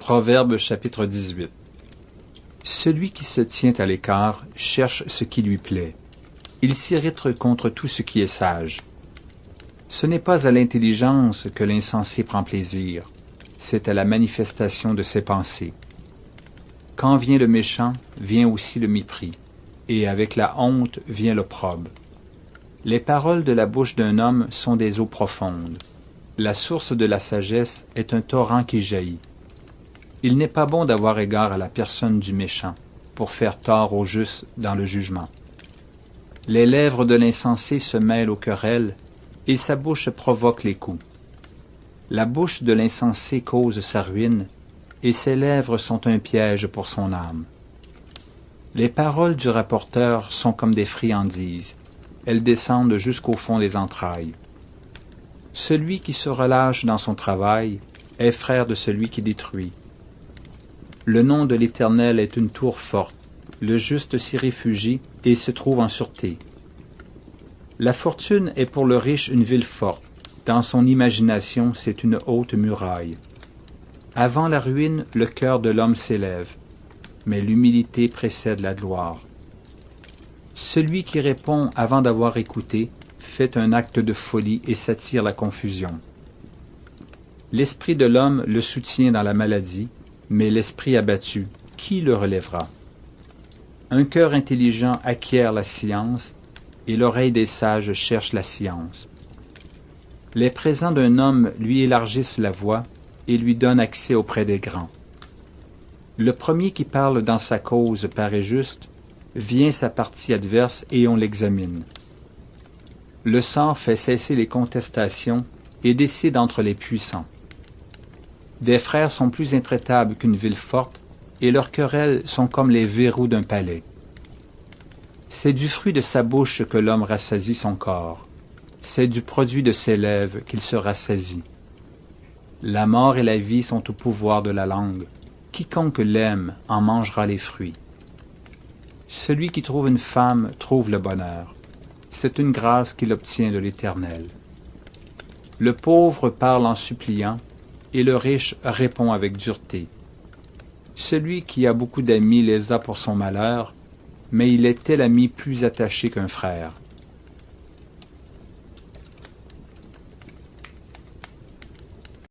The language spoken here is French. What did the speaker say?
Proverbe chapitre 18. Celui qui se tient à l'écart cherche ce qui lui plaît. Il s'irrite contre tout ce qui est sage. Ce n'est pas à l'intelligence que l'insensé prend plaisir, c'est à la manifestation de ses pensées. Quand vient le méchant, vient aussi le mépris, et avec la honte vient l'opprobre. Les paroles de la bouche d'un homme sont des eaux profondes. La source de la sagesse est un torrent qui jaillit. Il n'est pas bon d'avoir égard à la personne du méchant, pour faire tort au juste dans le jugement. Les lèvres de l'insensé se mêlent aux querelles, et sa bouche provoque les coups. La bouche de l'insensé cause sa ruine, et ses lèvres sont un piège pour son âme. Les paroles du rapporteur sont comme des friandises, elles descendent jusqu'au fond des entrailles. Celui qui se relâche dans son travail est frère de celui qui détruit. Le nom de l'Éternel est une tour forte, le juste s'y réfugie et se trouve en sûreté. La fortune est pour le riche une ville forte, dans son imagination c'est une haute muraille. Avant la ruine, le cœur de l'homme s'élève, mais l'humilité précède la gloire. Celui qui répond avant d'avoir écouté fait un acte de folie et s'attire la confusion. L'esprit de l'homme le soutient dans la maladie, mais l'esprit abattu, qui le relèvera? Un cœur intelligent acquiert la science, et l'oreille des sages cherche la science. Les présents d'un homme lui élargissent la voie et lui donnent accès auprès des grands. Le premier qui parle dans sa cause paraît juste, vient sa partie adverse et on l'examine. Le sort fait cesser les contestations et décide entre les puissants. Des frères sont plus intraitables qu'une ville forte, et leurs querelles sont comme les verrous d'un palais. C'est du fruit de sa bouche que l'homme rassasie son corps. C'est du produit de ses lèvres qu'il se rassasie. La mort et la vie sont au pouvoir de la langue. Quiconque l'aime en mangera les fruits. Celui qui trouve une femme trouve le bonheur. C'est une grâce qu'il obtient de l'Éternel. Le pauvre parle en suppliant, et le riche répond avec dureté. Celui qui a beaucoup d'amis les a pour son malheur, mais il est tel ami plus attaché qu'un frère.